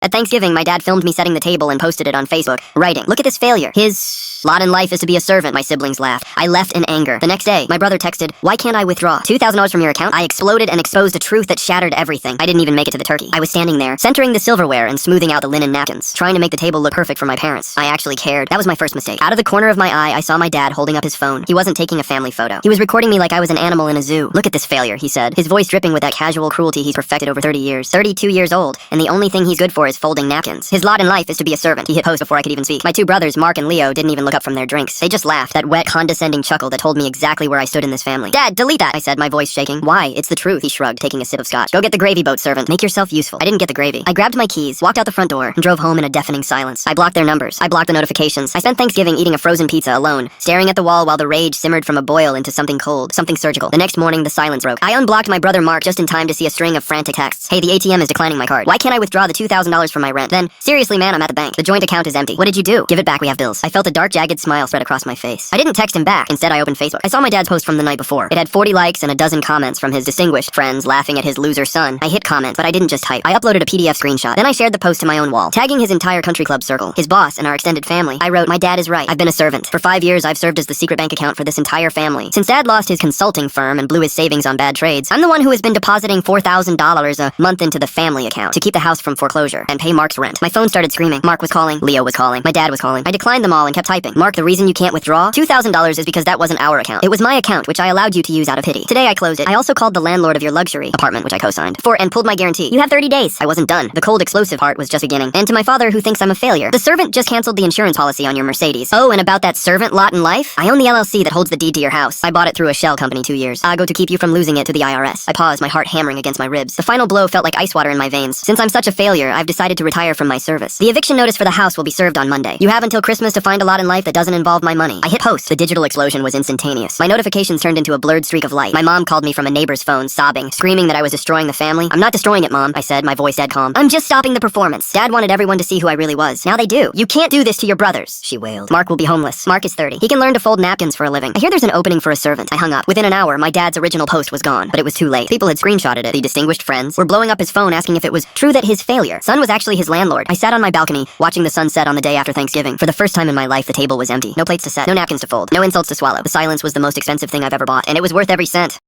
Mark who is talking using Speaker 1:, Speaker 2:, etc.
Speaker 1: At Thanksgiving, my dad filmed me setting the table and posted it on Facebook, writing, "Look at this failure. His lot in life is to be a servant." My siblings laughed. I left in anger. The next day, my brother texted, "Why can't I withdraw $2,000 from your account?" I exploded and exposed a truth that shattered everything. I didn't even make it to the turkey. I was standing there, centering the silverware and smoothing out the linen napkins, trying to make the table look perfect for my parents. I actually cared. That was my first mistake. Out of the corner of my eye, I saw my dad holding up his phone. He wasn't taking a family photo. He was recording me like I was an animal in a zoo. "Look at this failure," he said, his voice dripping with that casual cruelty he's perfected over 30 years. 32 years old, and the only thing he's good for is folding napkins. His lot in life is to be a servant. He hit post before I could even speak. My two brothers, Mark and Leo, didn't even look up from their drinks. They just laughed, that wet, condescending chuckle that told me exactly where I stood in this family. "Dad, delete that," I said, my voice shaking. "Why? It's the truth," he shrugged, taking a sip of scotch. "Go get the gravy boat, servant. Make yourself useful." I didn't get the gravy. I grabbed my keys, walked out the front door, and drove home in a deafening silence. I blocked their numbers. I blocked the notifications. I spent Thanksgiving eating a frozen pizza alone, staring at the wall while the rage simmered from a boil into something cold, something surgical. The next morning, the silence broke. I unblocked my brother Mark just in time to see a string of frantic texts. "Hey, the ATM is declining my card. Why can't I withdraw the $2,000 from my rent?" Then, "Seriously, man, I'm at the bank. The joint account is empty. What did you do?" "Give it back, we have bills." I felt a dark, jagged smile spread across my face. I didn't text him back. Instead, I opened Facebook. I saw my dad's post from the night before. It had 40 likes and a dozen comments from his distinguished friends laughing at his loser son. I hit comment, but I didn't just type. I uploaded a PDF screenshot. Then I shared the post to my own wall, tagging his entire country club circle, his boss, and our extended family. I wrote, "My dad is right. I've been a servant. For 5 years, I've served as the secret bank account for this entire family. Since Dad lost his consulting firm and blew his savings on bad trades, I'm the one who has been depositing $4,000 a month into the family account to keep the house from foreclosure and pay Mark's rent." My phone started screaming. Mark was calling. Leo was calling. My dad was calling. I declined them all and kept typing. "Mark, the reason you can't withdraw $2,000 is because that wasn't our account. It was my account, which I allowed you to use out of pity. Today I closed it. I also called the landlord of your luxury apartment, which I co-signed, and pulled my guarantee. You have 30 days. I wasn't done. The cold, explosive part was just beginning. And to my father, who thinks I'm a failure, the servant just canceled the insurance policy on your Mercedes. Oh, and about that servant lot in life? I own the LLC that holds the deed to your house. I bought it through a shell company 2 years ago to keep you from losing it to the IRS. I paused, my heart hammering against my ribs. The final blow felt like ice water in my veins. Since I'm such a failure, I've decided to retire from my service. The eviction notice for the house will be served on Monday. You have until Christmas to find a lot in life that doesn't involve my money. I hit post. The digital explosion was instantaneous. My notifications turned into a blurred streak of light. My mom called me from a neighbor's phone, sobbing, screaming that I was destroying the family. "I'm not destroying it, Mom," I said, my voice dead calm. "I'm just stopping the performance. Dad wanted everyone to see who I really was. Now they do. You can't do this to your brothers," she wailed. "Mark will be homeless. Mark is 30. He can learn to fold napkins for a living. I hear there's an opening for a servant." I hung up. Within an hour, my dad's original post was gone, but it was too late. People had screenshotted it. The distinguished friends were blowing up his phone asking if it was true that his failure son was actually his landlord. I sat on my balcony, watching the sunset on the day after Thanksgiving. For the first time in my life, the table was empty. No plates to set, no napkins to fold, no insults to swallow. The silence was the most expensive thing I've ever bought, and it was worth every cent.